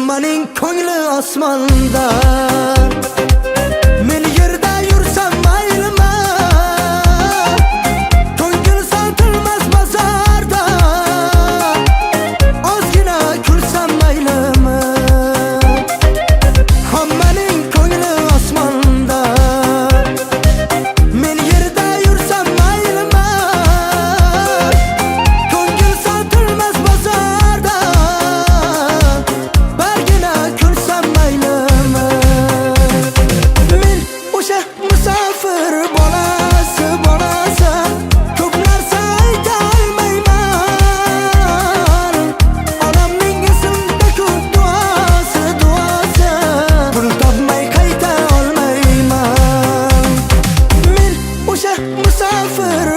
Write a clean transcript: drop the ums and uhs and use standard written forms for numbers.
Hammaning ko'ngli osmonda. Men yerda yursam maylimi, ko'ngil sotilmas bozorda. Ozgina kulsam maylimi, hammaning ko'ngli osmonda. Men yerda yursam maylimi, ko'ngil sotilmas bozorda. Bargina kulsam maylimi. Men o'sha musofir bolasi, ko'p narsa aytolmayman. Onamning esimda-ku duosi, pul topmay qayta olmayman. Men o'sha musofir